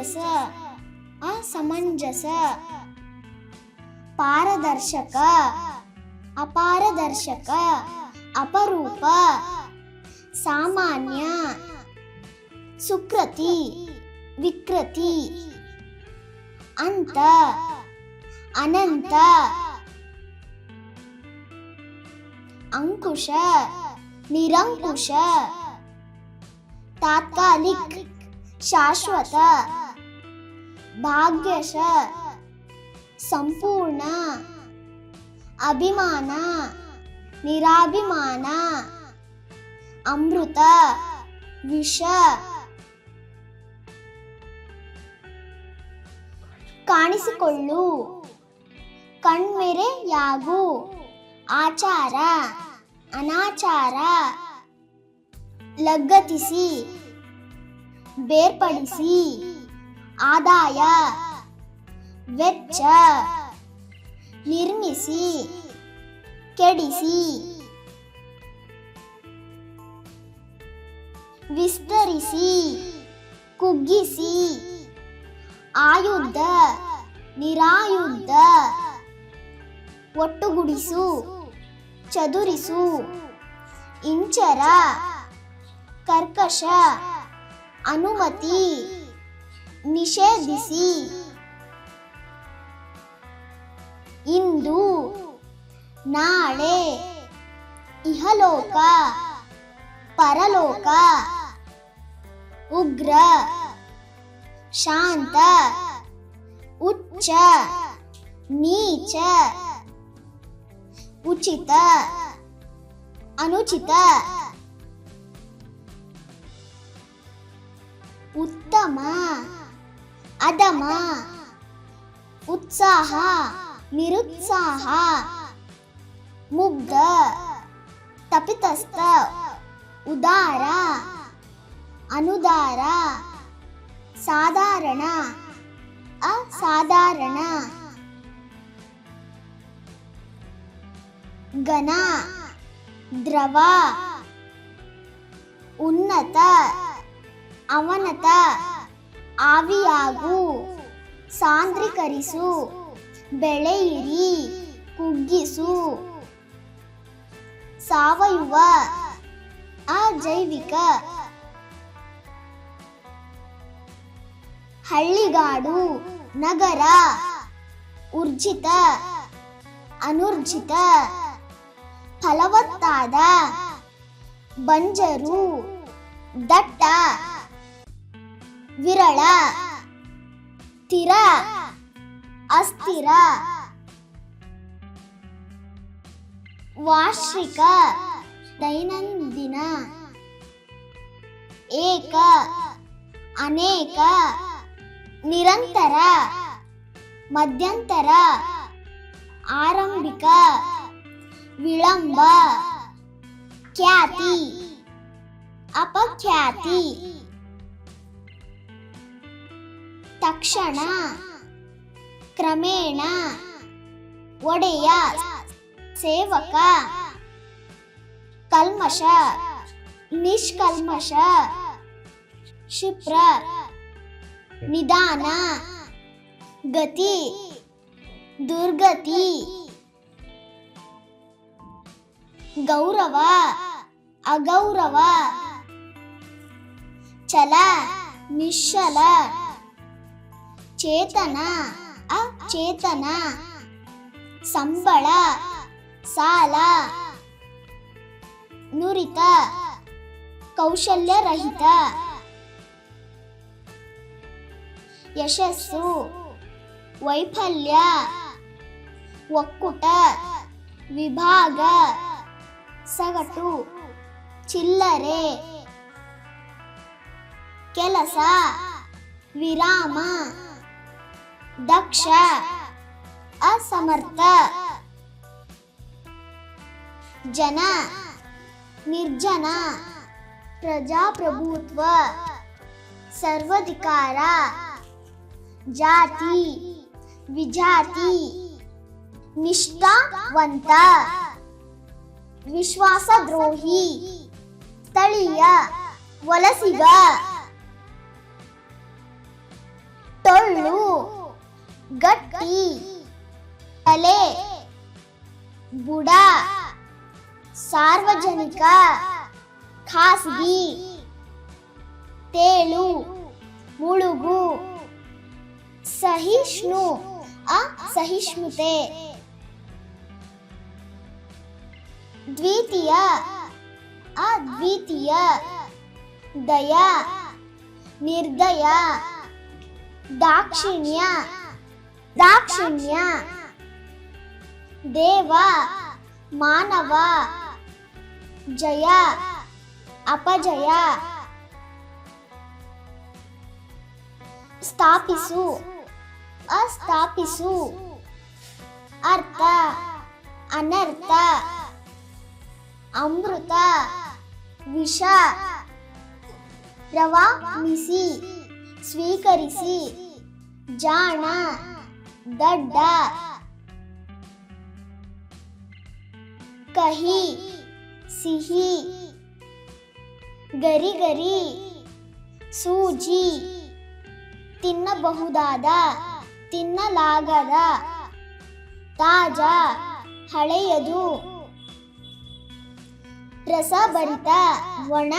ಸಮಂಜಸ ಅಸಮಂಜಸ, ಪಾರದರ್ಶಕ ಅಪಾರದರ್ಶಕ, ಅಪರೂಪ ಸಾಮಾನ್ಯ, ಸುಕೃತಿ ವಿಕೃತಿ, ಅಂತ ಅನಂತ, ಅಂಕುಶ ನಿರಂಕುಶ, ತಾತ್ಕಾಲಿಕ್ ಶಾಶ್ವತ, ಭಾಗ್ಯಶ ಸಂಪೂರ್ಣ, ಅಭಿಮಾನ ನಿರಾಭಿಮಾನ, ಅಮೃತ ವಿಷ, ಕಾಣಿಸಿಕೊಳ್ಳು ಕಣ್ಮೆರೆಯಾಗು, ಆಚಾರ ಅನಾಚಾರ, ಲಗತ್ತಿಸಿ ಬೇರ್ಪಡಿಸಿ, ಆದಾಯ ವೆಚ್ಚ, ನಿರ್ಮಿಸಿ ಕೆಡಿಸಿ, ವಿಸ್ತರಿಸಿ ಕುಗ್ಗಿಸಿ, ಆಯುಧ ನಿರಾಯುಧ, ಒಟ್ಟುಗೂಡಿಸು ಚದುರಿಸು, ಇಂಚರ ಕರ್ಕಶ, ಅನುಮತಿ ನಿಷೇಧಿಸಿ, ಇಂದು ನಾಳೆ, ಇಹಲೋಕ ಪರಲೋಕ, ಉಗ್ರ ಶಾಂತ, ಉಚ್ಚ ನೀಚ, ಉಚಿತ ಅನುಚಿತ, ಉತ್ತಮ ಅಧಮ, ಉತ್ಸಾಹ ನಿರುತ್ಸಾಹ, ಮುಗ್ಧ ತಪಿತಸ್ಥ, ಉದಾರ ಅನುದಾರ, ಸಾಧಾರಣ ಅಸಾಧಾರಣ, ಘನ ದ್ರವ, ಉನ್ನತ ಅವನತ, ಆವಿಯಾಗು ಸಾಂದ್ರೀಕರಿಸು, ಬೆಳೆಯಿರಿ ಕುಗ್ಗಿಸು, ಸಾವಯವ ಅಜೈವಿಕ, ಹಳ್ಳಿಗಾಡು ನಗರ, ಊರ್ಜಿತ ಅನೂರ್ಜಿತ, ಫಲವತ್ತಾದ ಬಂಜರು, ದಟ್ಟ ವಿರಳ, ಸ್ಥಿರ ಅಸ್ಥಿರ, ವಾರ್ಷಿಕ ದೈನಂದಿನ, ಏಕ ಅನೇಕ, ನಿರಂತರ ಮಧ್ಯಂತರ, ಆರಂಭಿಕ ವಿಳಂಬ, ಖ್ಯಾತಿ ಅಪಖ್ಯಾತಿ, ತಕ್ಷಣ ಕ್ರಮೇಣ, ಒಡೆಯ ಸೇವಕ, ಕಲ್ಮಶ ನಿಷ್ಕಲ್ಮಶ, ಕ್ಷಿಪ್ರ ನಿಧಾನ, ಗತಿ ದುರ್ಗತಿ, ಗೌರವ ಅಗೌರವ, ಚಲ ನಿಶ್ಚಲ, ಚೇತನ ಅಚೇತನ, ಸಂಬಳ ಸಾಲ, ನುರಿತ ಕೌಶಲ್ಯರಹಿತ, ಯಶಸ್ಸು ವೈಫಲ್ಯ, ಒಕ್ಕೂಟ ವಿಭಾಗ, ಸಗಟು ಚಿಲ್ಲರೆ, ಕೆಲಸ ವಿರಾಮ, ದಕ್ಷ ಅಸಮರ್ಥ, ಜನ ನಿರ್ಜನ, ಪ್ರಜಾಪ್ರಭುತ್ವ, ಸರ್ವಾಧಿಕಾರ, ಜಾತಿ ವಿಜಾತಿ, ನಿಷ್ಠಾವಂತ, ವಿಶ್ವಾಸದ್ರೋಹಿ, ಸ್ಥಳೀಯ ವಲಸಿಗ, ಟೊಳ್ಳು ಗಟ್ಟಿ ತಲೆ ಬುಡ ಸಾರ್ವಜನಿಕ ಖಾಸಗಿ ತೇಳು ಮುಳುಗು ಸಹಿಷ್ಣು ಅಸಹಿಷ್ಣುತೆ ದ್ವಿತೀಯ ಅದ್ವಿತೀಯ ದಯ ನಿರ್ದಯ ದಾಕ್ಷಿಣ್ಯ ದಾಕ್ಷಿಣ್ಯ ದೇವ ಮಾನವ ಜಯ ಅಪಜಯ ಸ್ಥಾಪಿಸು ಅಸ್ಥಾಪಿಸು ಅರ್ಥ ಅನರ್ಥ ಅಮೃತ ವಿಷ ರವಾನಿಸಿ ಸ್ವೀಕರಿಸಿ ಜಾಣ ದಡ್ಡ ಕಹಿ ಸಿಹಿ ಗರಿಗರಿ ಸೂಜಿ ತಿನ್ನಬಹುದಾದ ತಿನ್ನಲಾಗದ ತಾಜಾ ಹಳೆಯದು ರಸಭರಿತ ಒಣ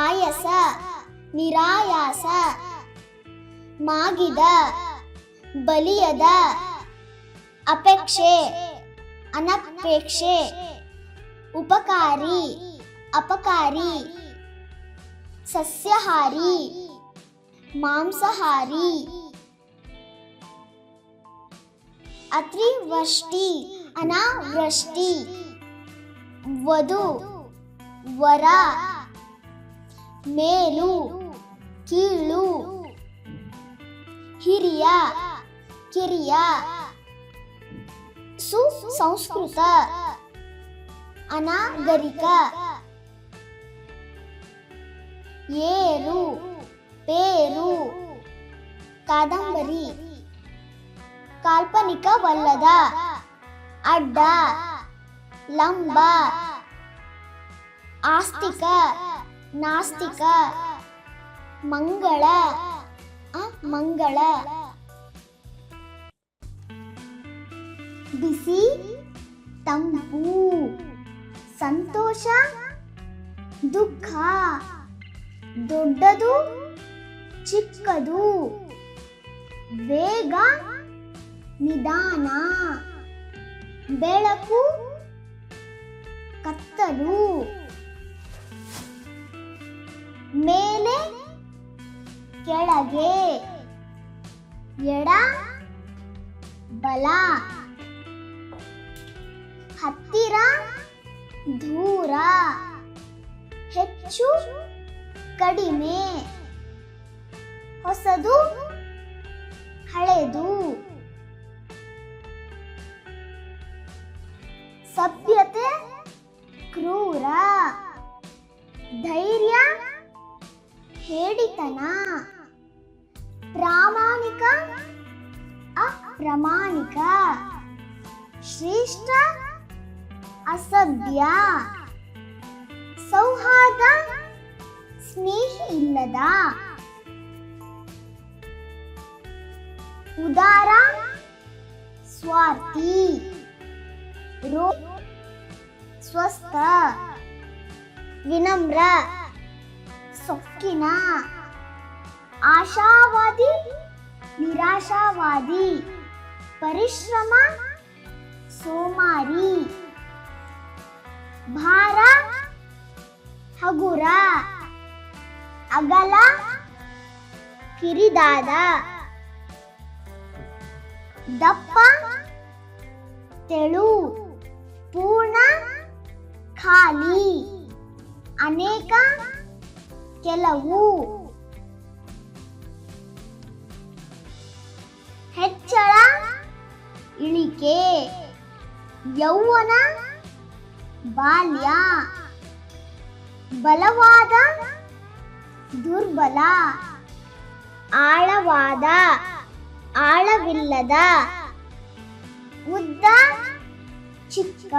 ಆಯಸ ನಿರಾಯಾಸ ಮಾಗಿದ ಬಲಿಯದ ಅಪೇಕ್ಷೆ ಅನಪೇಕ್ಷೆ ಉಪಕಾರಿ ಅಪಕಾರಿ ಸಸ್ಯಾಹಾರಿ ಮಾಂಸಾಹಾರಿ ಅತಿವೃಷ್ಟಿ ಅನಾವೃಷ್ಟಿ ವಧು ವರ ಮೇಲು ಕೀಳು ಹಿರಿಯ ಕಿರಿಯ ಸುಸಂಸ್ಕೃತ ಅನಾಗರಿಕ ಏರು ಪೇರು ಕಾದಂಬರಿ ಕಾಲ್ಪನಿಕವಲ್ಲದ ಅಡ್ಡ ಲಂಬ ಆಸ್ತಿಕ ನಾಸ್ತಿಕ ಮಂಗಳ ಅಮಂಗಳ ಬಿಸಿ ತಂಪು ಸಂತೋಷ ದುಃಖ ದೊಡ್ಡದು ಚಿಕ್ಕದು ವೇಗ ನಿಧಾನ ಬೆಳಕು ಕತ್ತಲು ಮೇಲೆ ಕೆಳಗೆ ಎಡ ಬಲ ಹತ್ತಿರ ದೂರ ಹೆಚ್ಚು ಕಡಿಮೆ ಹೊಸದು ಹಳೆದು ಸಭ್ಯತೆ ಕ್ರೂರ ಧೈರ್ಯ ಹೇಡಿತನ ಪ್ರಾಮಾಣಿಕ ಅಪ್ರಾಮಾಣಿಕ ಶ್ರೇಷ್ಠ ಅಸಭ್ಯ ಸೌಹಾರ್ದ ಸ್ನೇಹಿ ಇಲ್ಲದ ಉದಾರ ಸ್ವಾರ್ಥಿ ಸ್ವಸ್ಥ ವಿನಮ್ರ ಸೊಕ್ಕಿನ ಆಶಾವಾದಿ ನಿರಾಶಾವಾದಿ ಪರಿಶ್ರಮ ಸೋಮಾರಿ ಭಾರ ಹಗುರ ಅಗಲ ಕಿರಿದಾದ ದಪ್ಪ ತೆಳು ಪೂರ್ಣ ಖಾಲಿ ಅನೇಕ ಕೆಲವು ಹೆಚ್ಚಳ ಇಳಿಕೆ ಯೌವನ ಬಾಲ್ಯ ಬಲವಾದ ದುರ್ಬಲ ಆಳವಾದ ಆಳವಿಲ್ಲದ ಉದ್ದ ಚಿಕ್ಕ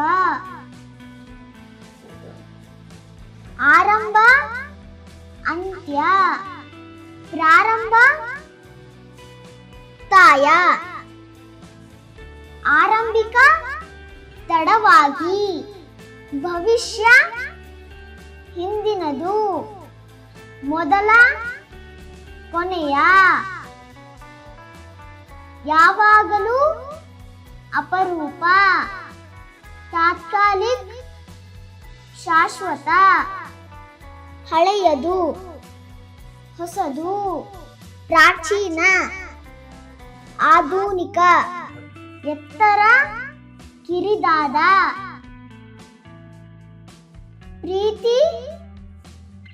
ಆರಂಭ ಅಂತ್ಯ. ಪ್ರಾರಂಭ ತಾಯ. ಆರಂಭಿಕ ತಡವಾಗಿ. ಭವಿಷ್ಯ ಹಿಂದಿನದು. ಮೊದಲ ಕೊನೆಯ. ಯಾವಾಗಲೂ ಅಪರೂಪ. ತಾತ್ಕಾಲಿಕ ಶಾಶ್ವತ. ಹಳೆಯದು ಹೊಸದು. ಪ್ರಾಚೀನ ಆಧುನಿಕ. ಎತ್ತರ ಕಿರಿದಾದ. ಪ್ರೀತಿ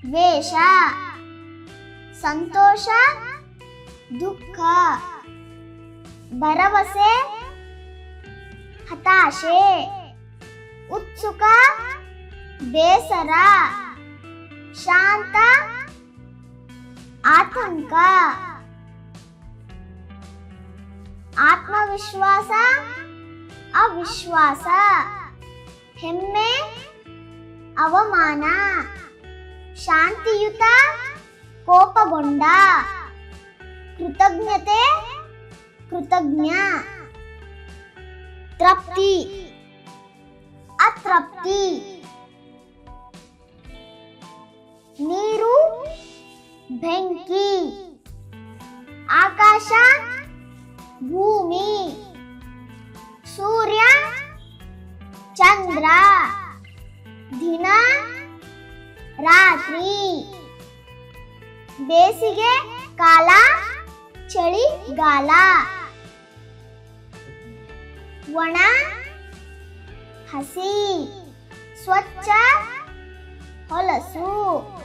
ದ್ವೇಷ. ಸಂತೋಷ ದುಃಖ. ಭರವಸೆ ಹತಾಶೆ. ಉತ್ಸುಕ ಬೇಸರ. ಶಾಂತ ಆತಂಕ. ಆತ್ಮವಿಶ್ವಾಸ ಅವಿಶ್ವಾಸ. ಹೆಮ್ಮೆ ಅವಮಾನ. ಶಾಂತಿಯುತ ಕೋಪಗೊಂಡ. ಕೃತಜ್ಞತೆ ಕೃತಜ್ಞ. ತೃಪ್ತಿ ಅತೃಪ್ತಿ. ನೀರು ಬೆಂಕಿ. ಆಕಾಶ ಭೂಮಿ. ಸೂರ್ಯ ಚಂದ್ರ. ದಿನ ರಾತ್ರಿ. ಬೇಸಿಗೆ ಕಾಲ ಚಳಿಗಾಲ. ಒಣ ಹಸಿ. ಸ್ವಚ್ಛ ಹೊಲಸು.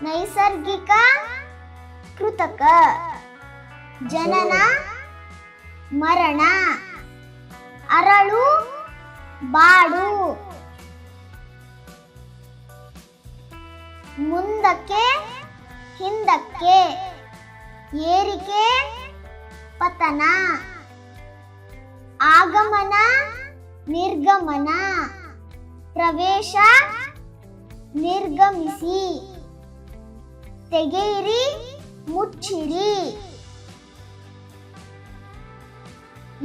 ನೈಸರ್ಗಿಕ ಕೃತಕ. ಜನನ ಮರಣ. ಅರಳು ಬಾಡು. ಮುಂದಕ್ಕೆ ಹಿಂದಕ್ಕೆ. ಏರಿಕೆ ಪತನ. ಆಗಮನ ನಿರ್ಗಮನ. ಪ್ರವೇಶ ನಿರ್ಗಮಿಸಿ. ತೆಗೆಯಿರಿ ಮುಚ್ಚಿರಿ.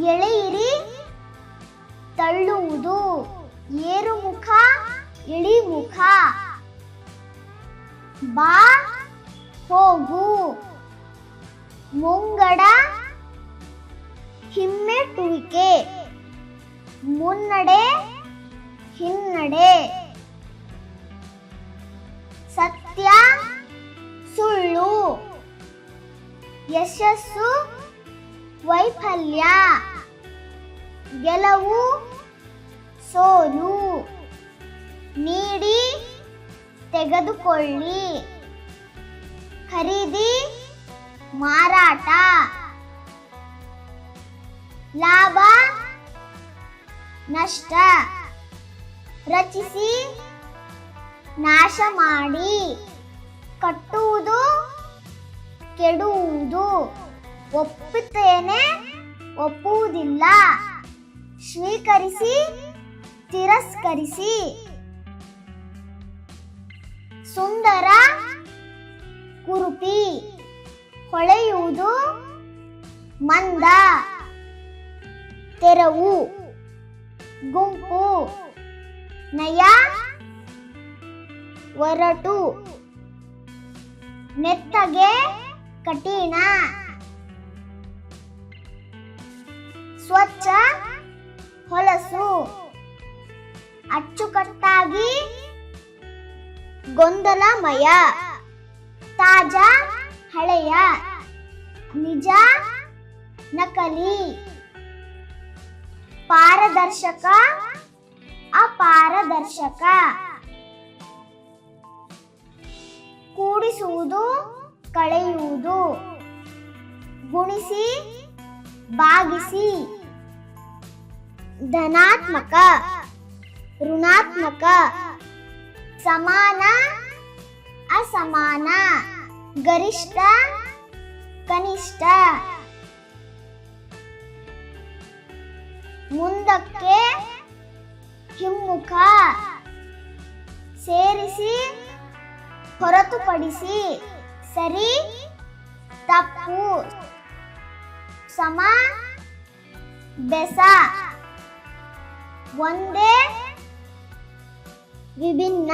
ಎಳೆಯಿರಿ ತಳ್ಳುವುದು. ಏರುಮುಖ ಇಳಿಮುಖ. ಬಾ ಹೋಗು. ಮುಂಗಡ ಹಿಮ್ಮೆಟ್ಟುವಿಕೆ. ಮುನ್ನಡೆ ಹಿನ್ನಡೆ. ಸತ್ಯ ಸುಳ್ಳು. ಯಶಸ್ಸು ವೈಫಲ್ಯ. ಗೆಲುವು ಸೋಲು. ನೀಡಿ ತೆಗೆದುಕೊಳ್ಳಿ. ಖರೀದಿ ಮಾರಾಟ. ಲಾಭ ನಷ್ಟ. ರಚಿಸಿ ನಾಶ ಮಾಡಿ. ಕಟ್ಟುವುದು ಕೆಡುವುದು. ಒಪ್ಪುತ್ತೇನೆ ಒಪ್ಪುವುದಿಲ್ಲ. ಸ್ವೀಕರಿಸಿ ತಿರಸ್ಕರಿಸಿ. ಸುಂದರ ಕುರುಪಿ. ಹೊಳೆಯುವುದು ಮಂದ. ತೆರವು ಗುಂಪು. ನಯ ಒರಟು. ಮೆತ್ತಗೆ ಕಠಿಣ. ಸ್ವಚ್ಛ ಹೊಲಸು. ಅಚ್ಚುಕಟ್ಟಾಗಿ ಗೊಂದಲಮಯ. ತಾಜಾ ಹಳೆಯ. ನಿಜ ನಕಲಿ. ಪಾರದರ್ಶಕ ಅಪಾರದರ್ಶಕ. ಕೂಡಿಸುವುದು ಕಳೆಯುವುದು. ಗುಣಿಸಿ ಭಾಗಿಸಿ. ಧನಾತ್ಮಕ ಋಣಾತ್ಮಕ. ಸಮಾನ ಅಸಮಾನ. ಗರಿಷ್ಠ ಕನಿಷ್ಠ. ಮುಂದಕ್ಕೆ ಹಿಮ್ಮುಖ. ಸೇರಿಸಿ ಹೊರತುಪಡಿಸಿ ಸರಿ ತಪ್ಪು ಸಮ ಬೆಸ ಒಂದೇ ವಿಭಿನ್ನ